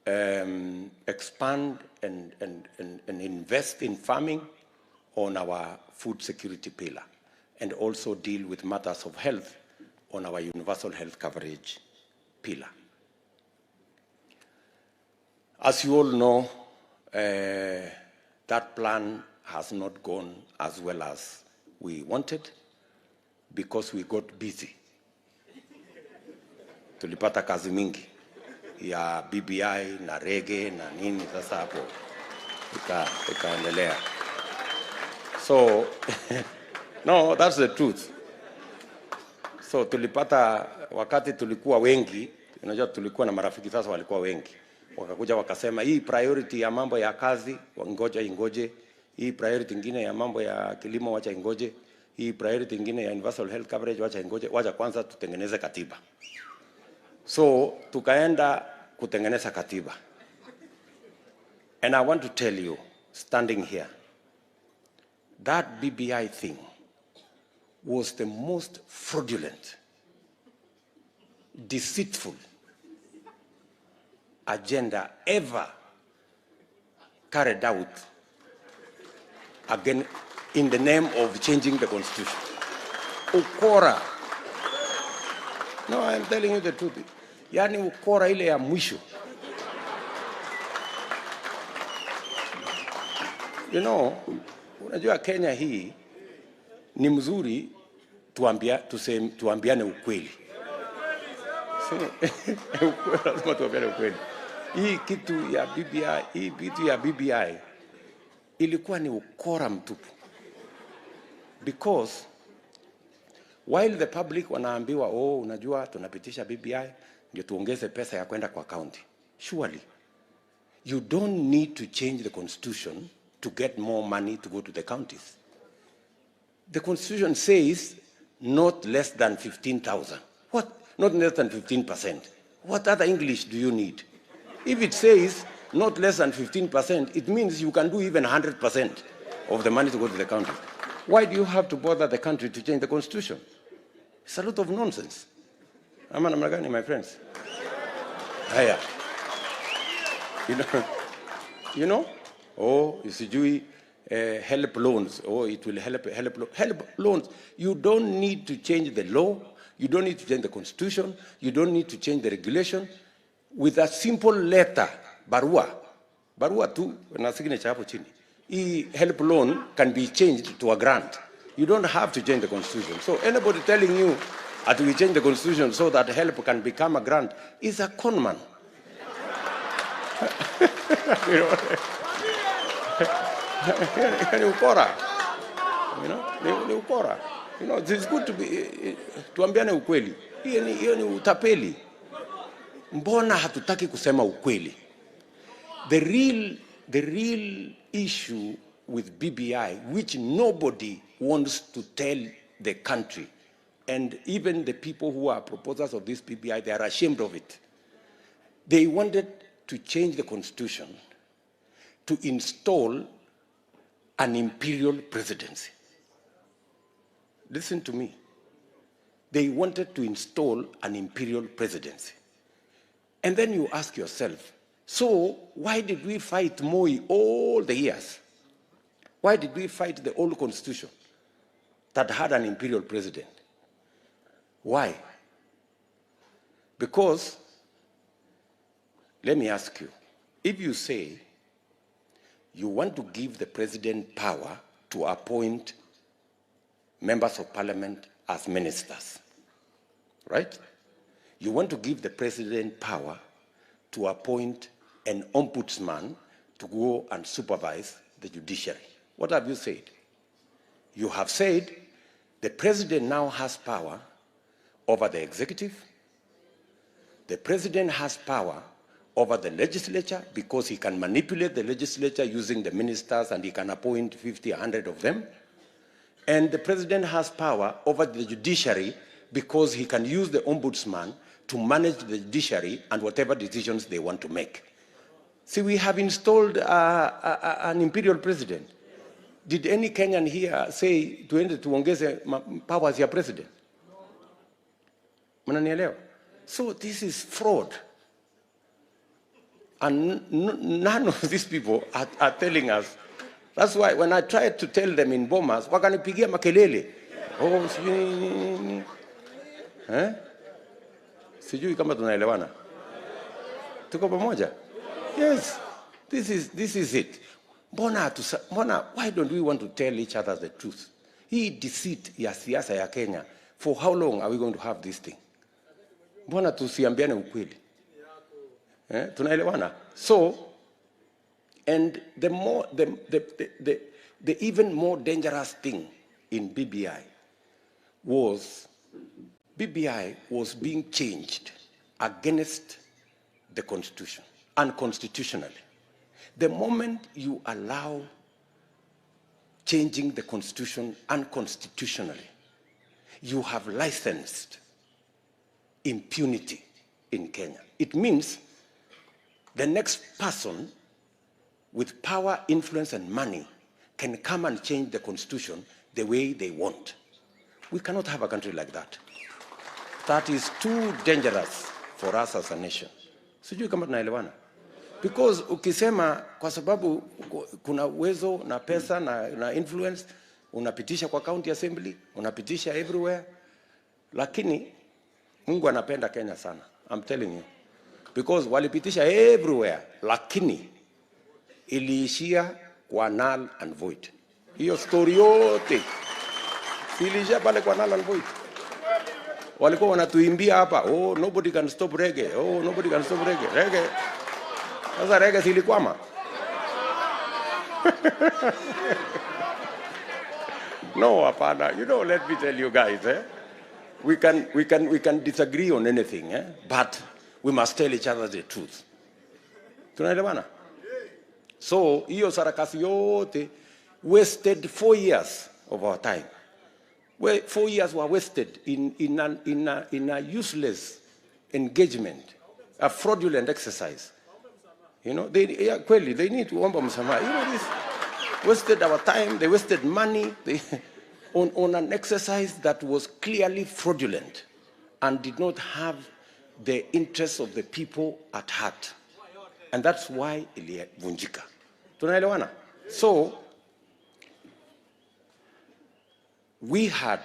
expand and invest in farming on our food security pillar, and also deal with matters of health on our universal health coverage pillar. As you all know, that plan has not gone as well as we wanted because we got busy. Tulipata kazi mingi ya BBI na rege na nini, sasa hapo ikaendelea. So, no, that's the truth. So tulipata wakati tulikuwa wengi, unajua tulikuwa na marafiki sasa walikuwa wengi. Wakakuja wakasema hii priority ya mambo ya kazi ingoje, hii priority nyingine ya mambo ya kilimo wacha ingoje, hii priority nyingine ya universal health coverage wacha ingoje, wacha kwanza tutengeneze katiba. So tukaenda kutengeneza katiba. And I want to tell you, standing here, that BBI thing was the most fraudulent, deceitful agenda ever carried out again in the name of changing the constitution. Ukora. No, I'm telling you the truth. Yani ukora ile ya mwisho. You know, unajua Kenya hii ni mzuri tuambiane ukweli. Lazima tuambiane ukweli. Hii kitu ya BBI ilikuwa ni ukora mtupu. Because while the public wanaambiwa unajua tunapitisha BBI ndio tuongeze pesa ya kwenda kwa county. Surely you don't need to change the constitution to get more money to go to the counties. The constitution says not less than 15,000. What? Not less than 15%. What other English do you need? If it says not less than 15%, it means you can do even 100% of the money to go to the country. Why do you have to bother the country to change the constitution? It's a lot of nonsense. Ama namna gani, my friends? Haya. You know? Isijui help loans. It will help loans. You don't need to change the law. You don't need to change the constitution. You don't need to change the regulation. With a simple letter, barua tu na signature hapo chini. Help loan can be changed to a grant. You don't have to change the constitution. So anybody telling you that we change the constitution so that help can become a grant is a con man. You know? Ni ukora. You know? Ni ukora. You know, it's good to be tuambiane ukweli. Hiyo ni utapeli. Mbona hatutaki kusema ukweli? The real issue with BBI, which nobody wants to tell the country, and even the people who are proposers of this BBI, they are ashamed of it. They wanted to change the constitution to install an imperial presidency. Listen to me. They wanted to install an imperial presidency. And then you ask yourself, so why did we fight Moi all the years? Why did we fight the old constitution that had an imperial president? Why? Because, let me ask you, if you say you want to give the president power to appoint members of parliament as ministers, right? You want to give the president power to appoint an ombudsman to go and supervise the judiciary. What have you said? You have said the president now has power over the executive. The president has power over the legislature because he can manipulate the legislature using the ministers and he can appoint 50, 100 of them. And the president has power over the judiciary because he can use the ombudsman to manage the judiciary and whatever decisions they want to make. See, we have installed an imperial president. Did any Kenyan here say tuongeze powers ya president? Mnanielewa? So this is fraud. And none of these people are telling us. That's why when I tried to tell them in Bomas, wakanipigia makelele. Oh, sijui kama tunaelewana. Tuko pamoja? Yes. This is it. Mbona, why don't we want to tell each other the truth? Hii deceit ya siasa ya Kenya, for how long are we going to have this thing? Mbona tusiambiane ukweli? Tunaelewana? So, and the even more dangerous thing in BBI was being changed against the Constitution, unconstitutionally. The moment you allow changing the Constitution unconstitutionally, you have licensed impunity in Kenya. It means the next person with power, influence, and money can come and change the Constitution the way they want. We cannot have a country like that. That is too dangerous for us as a nation. Sijui kama tunaelewana. Because ukisema kwa sababu kuna uwezo na pesa na influence, unapitisha kwa county assembly, unapitisha everywhere. Lakini Mungu anapenda Kenya sana. I'm telling you. Because walipitisha everywhere, lakini iliishia kwa null and void. Hiyo story yote iliishia pale kwa null and void. Walikuwa wanatuimbia hapa, oh, nobody can stop reggae. Oh, nobody can stop reggae. Reggae. Sasa reggae zilikwama. No, hapana. You know, let me tell you guys, we can disagree on anything, but we must tell each other the truth. Tunaelewana? So, hiyo sarakasi yote wasted 4 years of our time. 4 years were wasted in a useless engagement, a fraudulent exercise. You know, they need to omba msamaha. You know, this wasted our time, they wasted money on an exercise that was clearly fraudulent and did not have the interests of the people at heart. And that's why ilivunjika. Tunaelewana? So, we had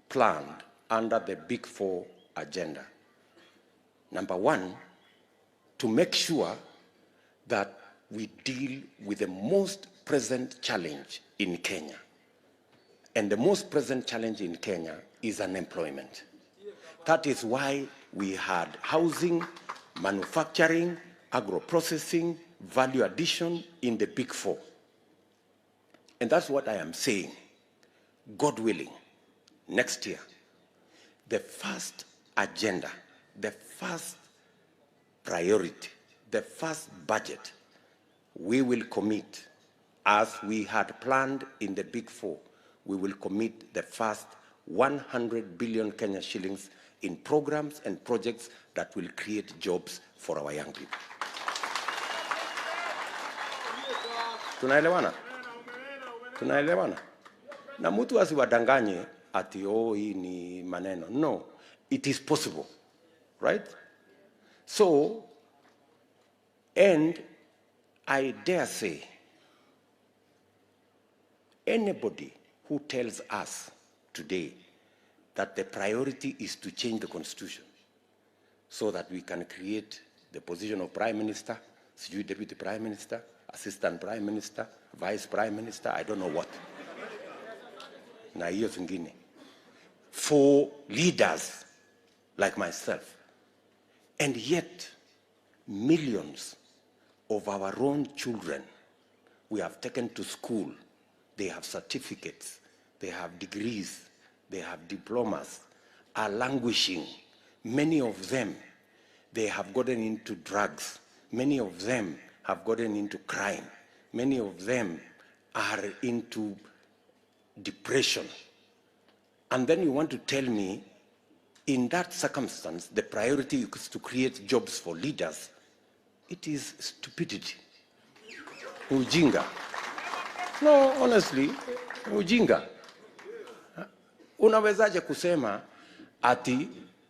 planned under the Big Four agenda. Number one, to make sure that we deal with the most present challenge in Kenya. And the most present challenge in Kenya is unemployment. That is why we had housing, manufacturing, agro-processing, value addition in the Big Four. And that's what I am saying. God willing, next year, the first agenda, the first priority, the first budget, we will commit, as we had planned in the Big Four, we will commit the first 100 billion Kenya shillings in programs and projects that will create jobs for our young people. Tunaelewana? Tunaelewana? Na mtu asiwadanganye ati hii ni maneno. No, it is possible, right? So, and I dare say, anybody who tells us today that the priority is to change the Constitution so that we can create the position of Prime Minister, Deputy Prime Minister, Assistant Prime Minister, Vice Prime Minister, I don't know what. Na hiyo zingine. For leaders like myself. And yet, millions of our own children we have taken to school. They have certificates, they have degrees, they have diplomas, are languishing. Many of them, they have gotten into drugs. Many of them have gotten into crime. Many of them are into depression. And then you want to tell me, in that circumstance, the priority is to create jobs for leaders. It is stupidity. Ujinga. No, honestly, ujinga. Unawezaje kusema ati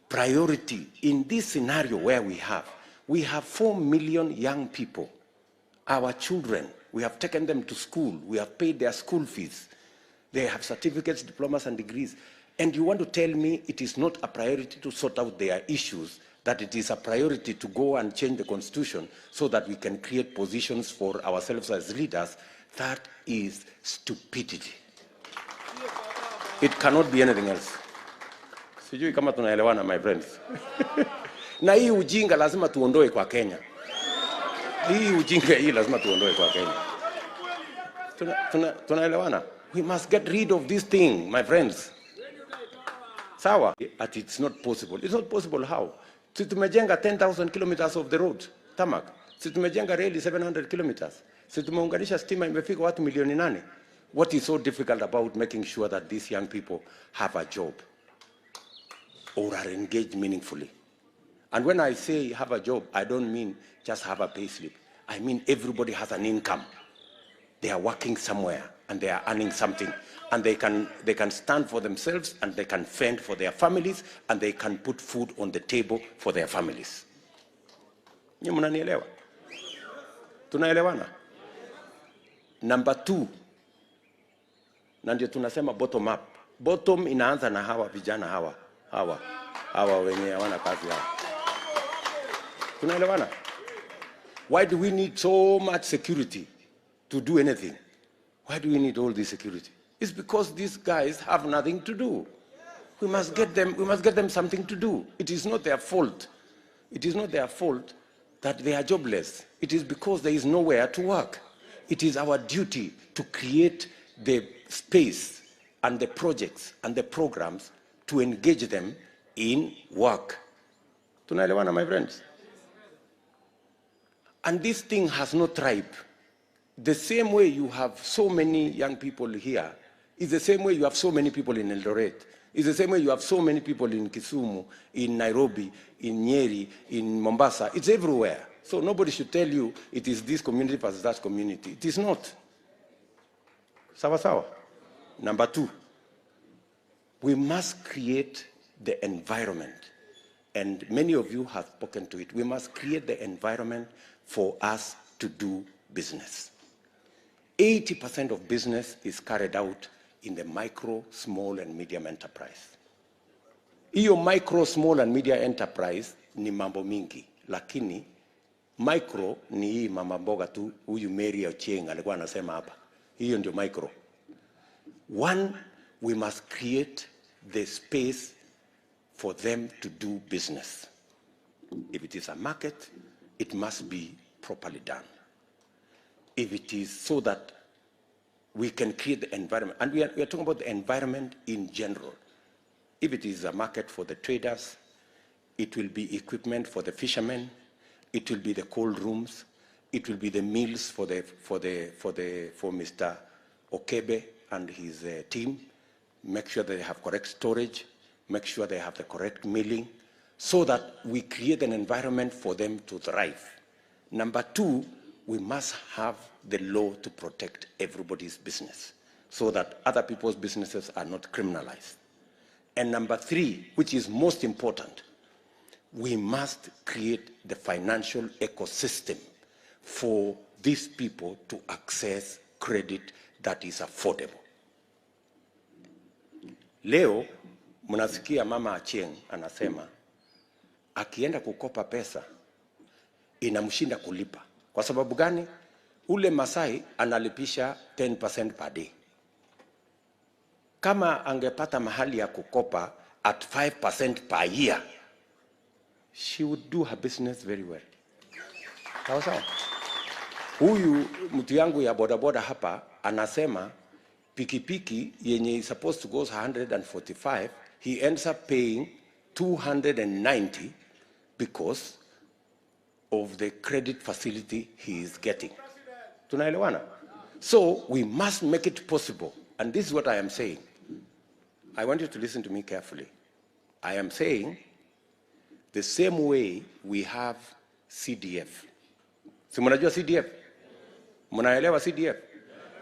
priority in this scenario where we have We have 4 million young people, our children. We have taken them to school. We have paid their school fees. They have certificates, diplomas, and degrees. And you want to tell me it is not a priority to sort out their issues, that it is a priority to go and change the constitution so that we can create positions for ourselves as leaders? That is stupidity. It cannot be anything else. Sijui kama tunaelewana, my friends. Na hii ujinga lazima tuondoe kwa Kenya. Hii ujinga hii lazima tuondoe kwa Kenya. Tunaelewana? We must get rid of this thing, my friends. Sawa? But it's not possible. It's not possible how? Si tumejenga 10,000 kilometers of the road, tarmac. Si tumejenga reli 700 kilometers. Si tumeunganisha stima imefika watu milioni 8. What is so difficult about making sure that these young people have a job or are engaged meaningfully? And when I say have a job, I don't mean just have a pay slip. I mean everybody has an income. They are working somewhere and they are earning something, and they can stand for themselves, and they can fend for their families, and they can put food on the table for their families. Nyinyi mnanielewa? Tunaelewana? Number 2, na ndio tunasema bottom up. Bottom inaanza na hawa vijana hawa wenye hawana kazi hawa. Tunaelewana? Why do we need so much security to do anything? Why do we need all this security? It's because these guys have nothing to do. We must get them something to do. It is not their fault. It is not their fault that they are jobless. It is because there is nowhere to work. It is our duty to create the space and the projects and the programs to engage them in work. Tunaelewana, my friends? And this thing has no tribe. The same way you have so many young people here is the same way you have so many people in Eldoret. It's the same way you have so many people in Kisumu, in Nairobi, in Nyeri, in Mombasa. It's everywhere. So nobody should tell you it is this community versus that community. It is not. Sawa sawa. Number 2, we must create the environment. And many of you have spoken to it. We must create the environment for us to do business. 80% of business is carried out in the micro, small, and medium enterprise. Hiyo micro, small, and medium enterprise ni mambo mingi, lakini micro ni hii mama mboga tu, huyu Mary Ochieng alikuwa anasema hapa. Hiyo ndio micro. 1, we must create the space for them to do business. If it is a market, it must be properly done. If it is so that we can create the environment, and we are talking about the environment in general. If it is a market for the traders, it will be equipment for the fishermen, it will be the cold rooms, it will be the meals for Mr. Okebe and his team. Make sure they have correct storage, make sure they have the correct milling, so that we create an environment for them to thrive. Number 2, we must have the law to protect everybody's business so that other people's businesses are not criminalized. And number 3, which is most important, we must create the financial ecosystem for these people to access credit that is affordable. Leo, mnasikia Mama Achieng anasema, akienda kukopa pesa, inamshinda kulipa. Kwa sababu gani? Ule Masai analipisha 10% per day. Kama angepata mahali ya kukopa at 5% per year, she would do her business very well. Sawa sawa. Huyu mtu yangu ya bodaboda hapa anasema pikipiki yenye is supposed to go 145, he ends up paying 290 because of the credit facility he is getting. Tunaelewana? So we must make it possible. And this is what I am saying. I want you to listen to me carefully. I am saying the same way we have CDF. Si mnajua CDF? Mnaelewa CDF?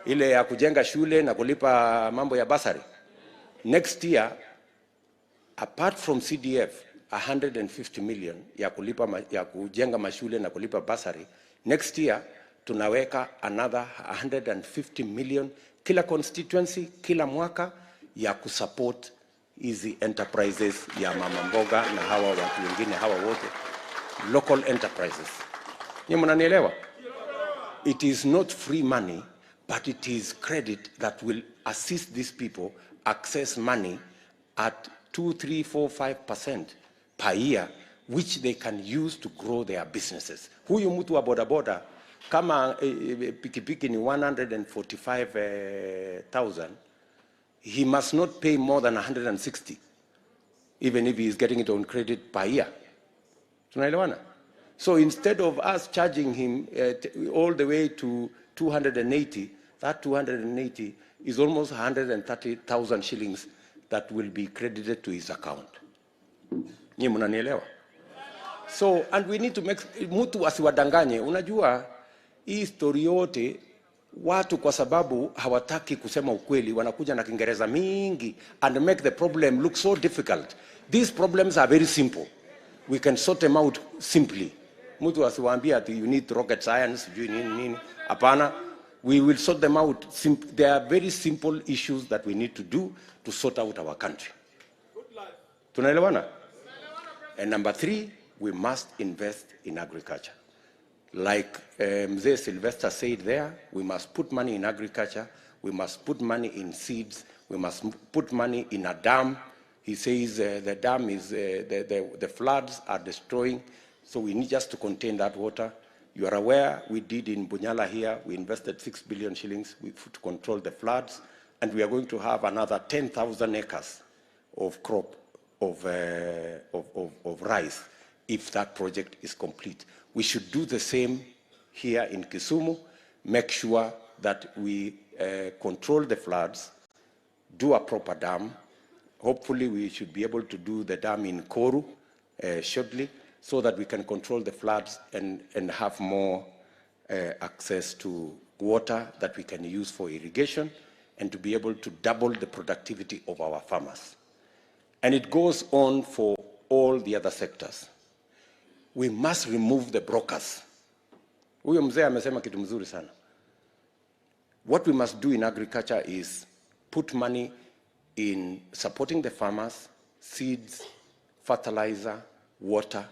Ile ya kujenga shule na kulipa mambo ya basari. Next year, apart from CDF, 150 million ya kujenga mashule na kulipa basari. Next year tunaweka another 150 million kila constituency kila mwaka ya kusupport hizi enterprises ya mama mboga na hawa watu wengine hawa wote local enterprises. Ni mnanielewa? It is not free money, but it is credit that will assist these people access money at 2, 3, 4, 5% per year, which they can use to grow their businesses. Huyu mtu wa boda boda, kama pikipiki ni 145,000, he must not pay more than 160, even if he is getting it on credit per year. Tunaelewana? So instead of us charging him all the way to 280, that 280 is almost 130,000 shillings that will be credited to his account. Nyinyi mnanielewa? So, and we need to make, mtu asiwadanganye. Unajua, hii story yote, watu kwa sababu hawataki kusema ukweli, wanakuja na Kiingereza mingi and make the problem look so difficult. These problems are very simple. We can sort them out simply. Mtu asiwaambia ati you need rocket science, nini. Hapana. We will sort them out. There are very simple issues that we need to do to sort out our country. Tunaelewana? And number 3, we must invest in agriculture. Like Mzee Sylvester said there, we must put money in agriculture, we must put money in seeds, we must put money in a dam. He says the dam is, the floods are destroying, so we need just to contain that water. You are aware, we did in Bunyala here, we invested 6 billion shillings to control the floods, and we are going to have another 10,000 acres of crop of rice if that project is complete. We should do the same here in Kisumu, make sure that we control the floods, do a proper dam. Hopefully we should be able to do the dam in Koru shortly, so that we can control the floods and have more access to water that we can use for irrigation, and to be able to double the productivity of our farmers. And it goes on for all the other sectors. We must remove the brokers. Huyo mzee amesema kitu mzuri sana. What we must do in agriculture is put money in supporting the farmers, seeds, fertilizer, water,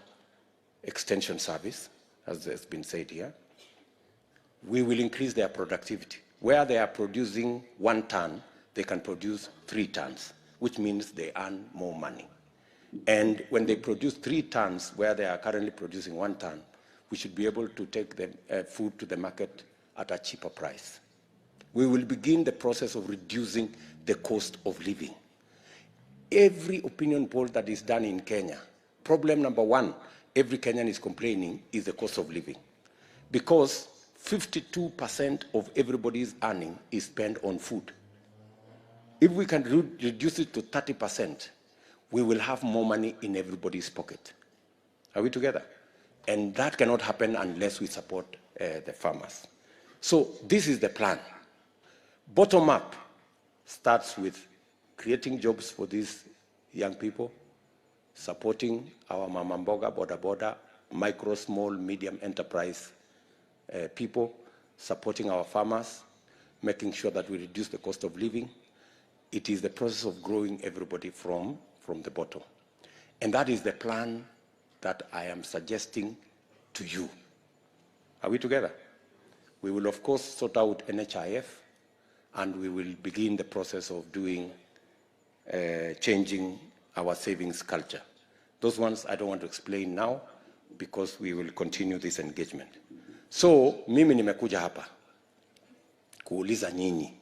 extension service, as has been said here. We will increase their productivity. Where they are producing 1 ton, they can produce 3 tons, which means they earn more money. And when they produce 3 tons, where they are currently producing 1 ton, we should be able to take the food to the market at a cheaper price. We will begin the process of reducing the cost of living. Every opinion poll that is done in Kenya, problem number 1, every Kenyan is complaining, is the cost of living. Because 52% of everybody's earning is spent on food. If we can reduce it to 30%, we will have more money in everybody's pocket. Are we together? And that cannot happen unless we support the farmers. So this is the plan. Bottom up starts with creating jobs for these young people, supporting our mama mboga, boda boda, micro, small, medium enterprise people, supporting our farmers, making sure that we reduce the cost of living. It is the process of growing everybody from the bottom. And that is the plan that I am suggesting to you. Are we together? We will, of course, sort out NHIF, and we will begin the process of doing, changing our savings culture. Those ones I don't want to explain now, because we will continue this engagement. So, mimi nimekuja hapa kuuliza nyinyi,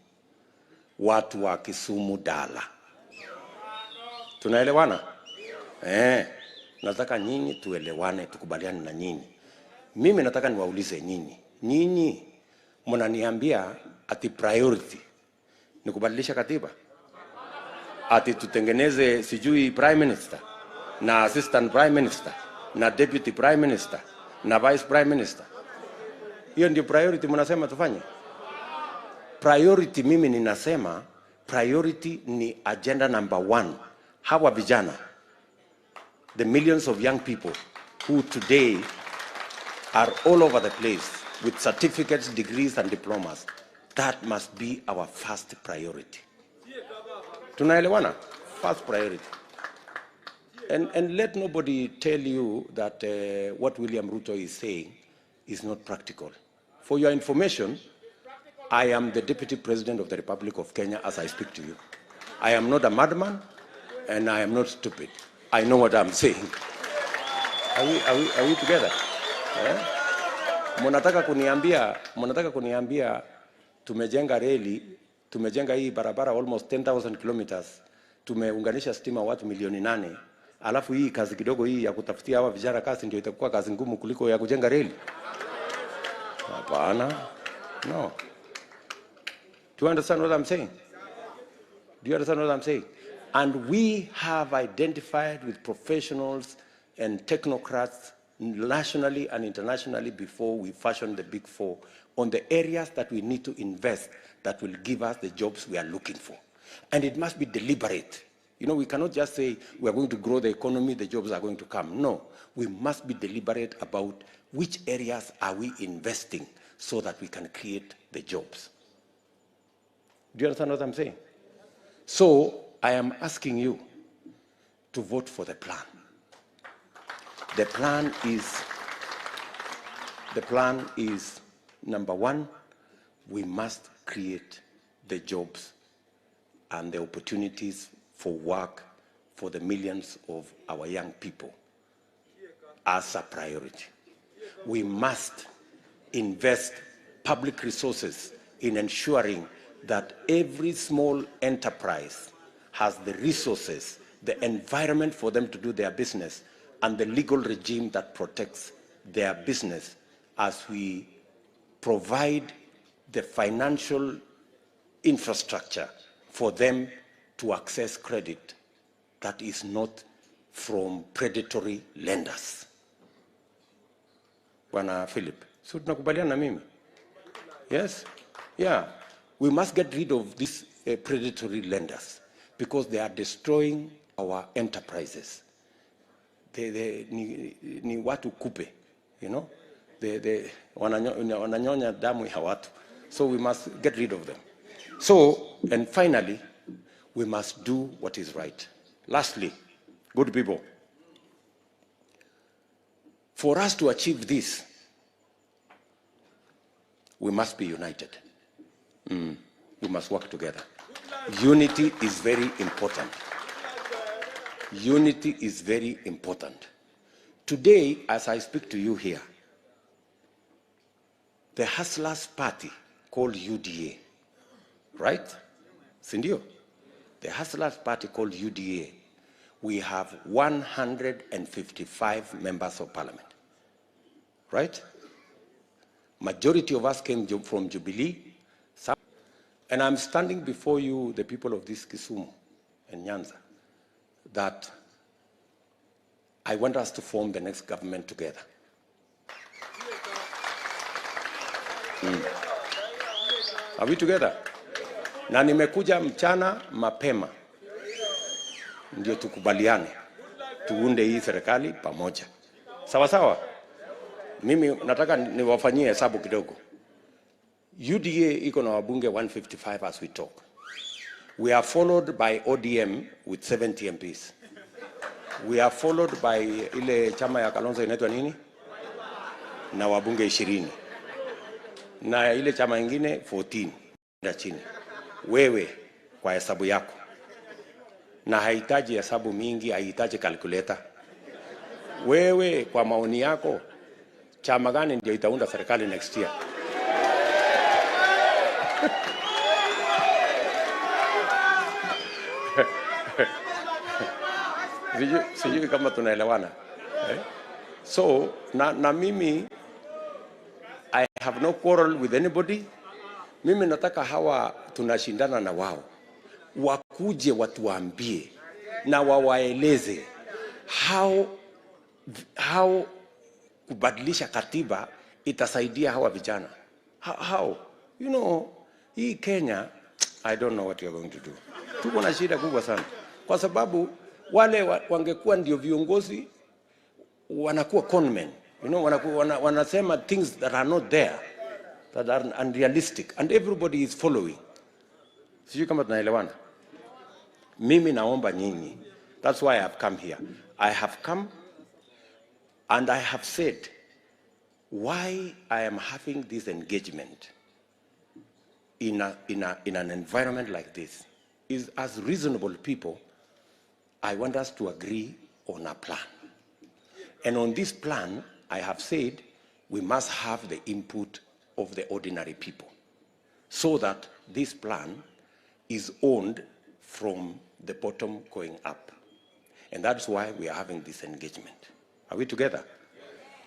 watu wa Kisumu Dala. Tunaelewana? Nataka nyinyi tuelewane, tukubaliane na nyinyi. Mimi nataka niwaulize nyinyi. Nyinyi mnaniambia ati priority ni kubadilisha katiba? Ati tutengeneze sijui prime minister na assistant prime minister na deputy prime minister na vice prime minister? Hiyo ndio priority mnasema tufanye? Priority mimi ninasema priority ni agenda number 1. Hawa vijana the millions of young people who today are all over the place with certificates, degrees, and diplomas. That must be our first priority. Tunaelewana? First priority. And let nobody tell you that what William Ruto is saying is not practical. For your information, I am the Deputy President of the Republic of Kenya as I speak to you. I am not a madman, and I am not stupid. I know what I'm saying. Are we together? Yeah? Mnataka kuniambia tumejenga reli, tumejenga hii barabara almost 10,000 kilometers, tumeunganisha stima watu milioni 8, alafu hii kazi kidogo hii ya kutafutia hawa vijana kazi ndio itakuwa kazi ngumu kuliko ya kujenga reli? Hapana. No. Do you understand what I'm saying? Do you understand what I'm saying? And we have identified with professionals and technocrats nationally and internationally before we fashion the Big Four on the areas that we need to invest that will give us the jobs we are looking for. And it must be deliberate. You know, we cannot just say we are going to grow the economy, the jobs are going to come. No, we must be deliberate about which areas are we investing so that we can create the jobs. Do you understand what I'm saying? So I am asking you to vote for the plan. The plan is number one, we must create the jobs and the opportunities for work for the millions of our young people as a priority. We must invest public resources in ensuring that every small enterprise has the resources, the environment for them to do their business, and the legal regime that protects their business as we provide the financial infrastructure for them to access credit that is not from predatory lenders. Bwana Philip, so tunakubaliana na mimi? Yes? Yeah. We must get rid of these predatory lenders because they are destroying our enterprises. Ni watu kupe, you know? Wananyonya damu ya watu. So we must get rid of them. So, and finally, we must do what is right. Lastly, good people, for us to achieve this, we must be united. We must work together. Unity is very important. Unity is very important. Today, as I speak to you here, the hustlers party called UDA, right? Sindio? The hustlers party called UDA, we have 155 members of parliament, right? Majority of us came from Jubilee. And I'm standing before you, the people of this Kisumu and Nyanza, that I want us to form the next government together. Are we together? Na nimekuja mchana mapema ndio tukubaliane tuunde hii serikali pamoja. Sawa sawa? Mimi nataka niwafanyie hesabu kidogo. UDA iko na wabunge 155 as we talk. We are followed by ODM with 70 MPs. We are followed by ile chama ya Kalonzo inaitwa nini? Na wabunge 20. Na ile chama ingine 14 na chini. Wewe kwa hesabu yako. Na haihitaji hesabu mingi, haihitaji calculator. Wewe kwa maoni yako, chama gani ndio itaunda serikali next year? Sijui kama tunaelewana. So, na mimi, I have no quarrel with anybody. Mimi nataka hawa tunashindana na wao. Wakuje watuambie na wawaeleze how kubadilisha katiba itasaidia hawa vijana. How? You know, hii Kenya, I don't know what you're going to do. Tuko na shida kubwa sana. Kwa sababu wale wangekuwa ndio viongozi wanakuwa conmen, you know, wanasema things that are not there, that are unrealistic, and everybody is following. Sijui kama tunaelewana. Mimi naomba nyinyi. That's why I have come here. I have come and I have said why I am having this engagement in an environment like this is, as reasonable people, I want us to agree on a plan. And on this plan, I have said we must have the input of the ordinary people so that this plan is owned from the bottom going up. And that's why we are having this engagement. Are we together?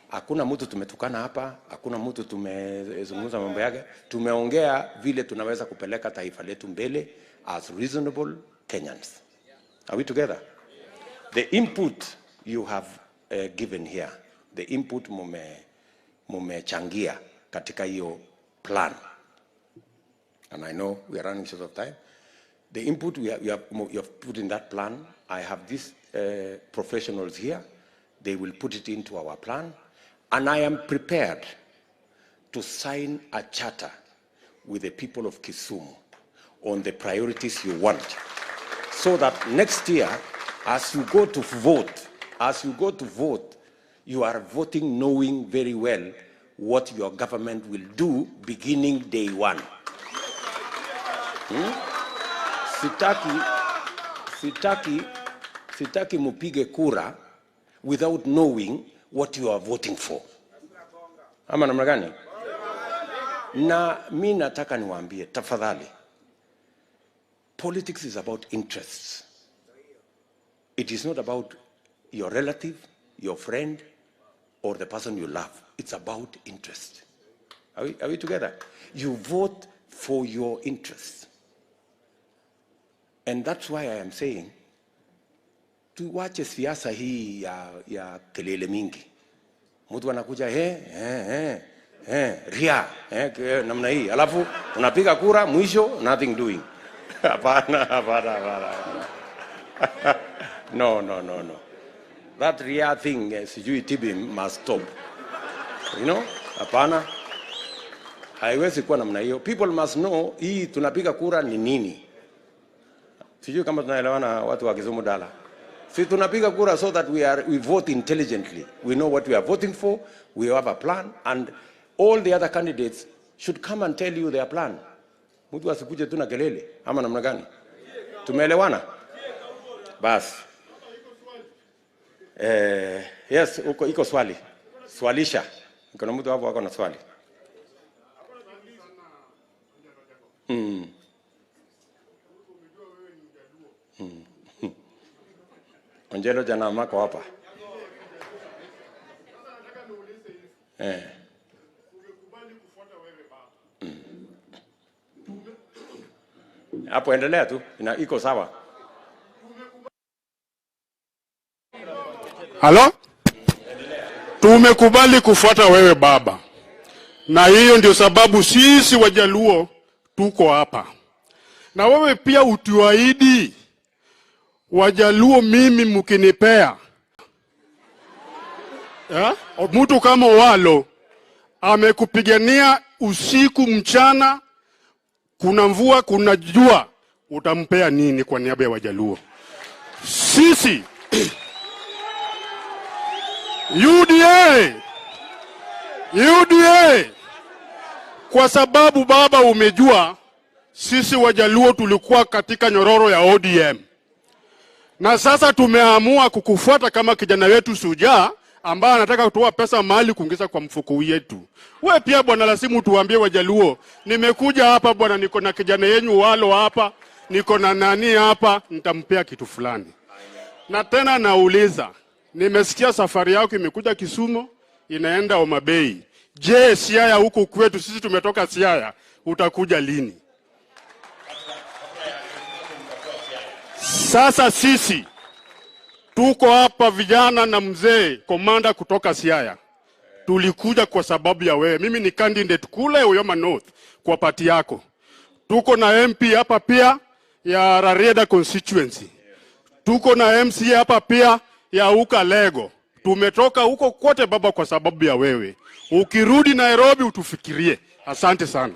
Hakuna mtu tumetukana hapa, hakuna mtu tumezungumza mambo yake. Tumeongea vile tunaweza kupeleka taifa letu mbele as reasonable Kenyans. Are we together? The input you have given here, the input mumechangia katika hiyo plan. And I know we are running short of time. The input you have put in that plan, I have these professionals here. They will put it into our plan. And I am prepared to sign a charter with the people of Kisumu on the priorities you want, so that next year, as you go to vote, you are voting knowing very well what your government will do beginning day one. Sitaki mupige kura without knowing what you are voting for. Ama namna gani? Na mimi nataka niwaambie tafadhali. Politics is about interests. It is not about your relative, your friend, or the person you love. It's about interest. Are we together? You vote for your interests. And that's why I am saying, tuwache siasa hii ya kelele mingi. Mtu anakuja ria namna hii, alafu unapiga kura, mwisho nothing doing. Hapana. No. That ria thing, sijui tibi must stop. You know? Hapana. Haiwezi kuwa namna hiyo. People must know hii tunapiga kura ni nini. Sijui kama tunaelewana watu wa Kisumu dala. Si tunapiga kura so that we vote intelligently. We know what we are voting for. We have a plan, and all the other candidates should come and tell you their plan. Mtu asikuje tu na kelele ama namna gani? Tumeelewana? Bas. Yes, iko swali. Swalisha. Kuna mtu hapo wako na swali. Onjelo jana mako hapa. Hapo endelea tu, iko sawa. Halo? Tumekubali kufuata wewe baba. Na hiyo ndio sababu sisi Wajaluo tuko hapa. Na wewe pia utuahidi Wajaluo mimi mkinipea. Mtu kama Walo amekupigania usiku mchana, kuna mvua kuna jua, utampea nini kwa niaba ya Wajaluo? Sisi UDA kwa sababu baba umejua sisi Wajaluo tulikuwa katika nyororo ya ODM. Na sasa tumeamua kukufuata kama kijana wetu Shujaa ambaye anataka kutoa pesa mahali kuingiza kwa mfuko wetu. Wewe pia bwana lazima tuambie Wajaluo, nimekuja hapa bwana, niko na kijana yenu Walo hapa, niko na nani hapa, nitampea kitu fulani. Na tena nauliza, nimesikia safari yako imekuja Kisumu, inaenda Homa Bay. Je, Siaya huko kwetu, sisi tumetoka Siaya, utakuja lini? Sasa sisi tuko hapa vijana na mzee komanda kutoka Siaya. Tulikuja kwa sababu ya wewe. Mimi ni candidate kule Homa North kwa party yako. Tuko na MP hapa pia ya Rarieda constituency. Tuko na MCA hapa pia ya 𝙏𝙗𝙧. Tumetoka huko kote baba kwa sababu ya wewe. Ukirudi Nairobi utufikirie. Asante sana.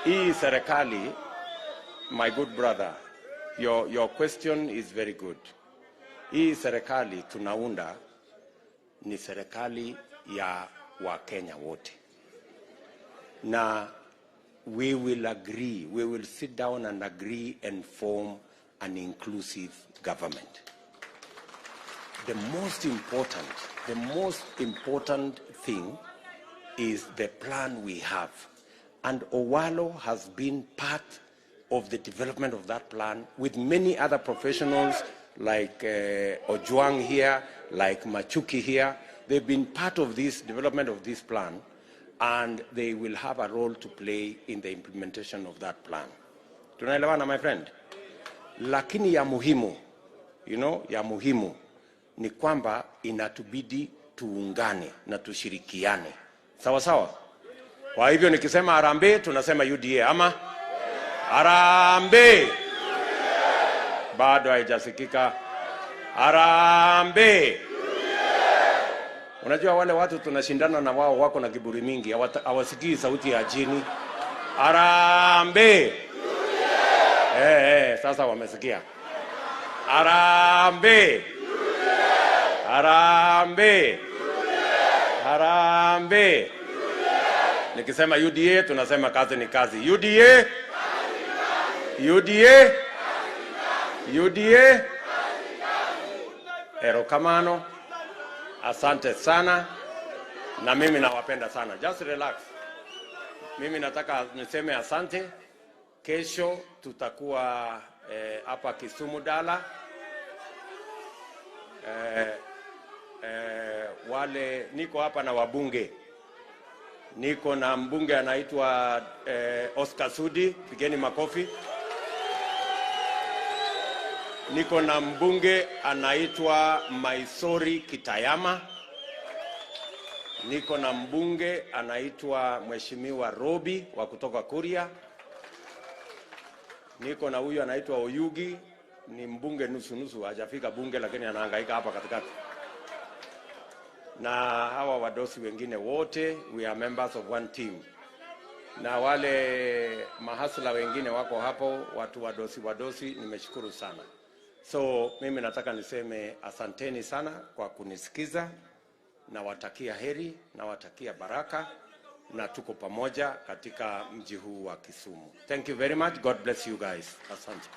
Hii serikali, my good brother, your question is very good. Hii serikali tunaunda ni serikali ya Wakenya wote. Na we will sit down and agree and form an inclusive government. The most important thing is the plan we have. And Owalo has been part of the development of that plan with many other professionals like Ojwang here, like Machuki here. They've been part of this development of this plan, and they will have a role to play in the implementation of that plan. Tunaelewana, my friend? Lakini ya muhimu, ya muhimu ni kwamba inatubidi tuungane na tushirikiane. Sawa sawa? Kwa hivyo nikisema harambee tunasema UDA ama harambee. Bado haijasikika. Harambee. Unajua wale watu tunashindana na wao wako na kiburi mingi, hawasikii sauti ya chini. Harambee. Sasa wamesikia. Harambee. Harambee. Harambee. Nikisema UDA tunasema kazi ni kazi. UDA. UDA. UDA. Erokamano. Asante sana. Na mimi nawapenda sana. Just relax. Mimi nataka niseme asante. Kesho tutakuwa hapa Kisumu Dala. Wale niko hapa na wabunge. Niko na mbunge anaitwa Oscar Sudi, pigeni makofi. Niko na mbunge anaitwa Maisori Kitayama. Niko na mbunge anaitwa Mheshimiwa Robi wa kutoka Kuria. Niko na huyu anaitwa Oyugi, ni mbunge nusu, hajafika bunge lakini anahangaika hapa katikati. Na hawa wadosi wengine wote, we are members of one team. Na wale mahasla wengine wako hapo, watu wadosi, nimeshukuru sana. So mimi nataka niseme asanteni sana kwa kunisikiza, na watakia heri, na watakia baraka, na tuko pamoja katika mji huu wa Kisumu. Thank you very much. God bless you guys. Asante.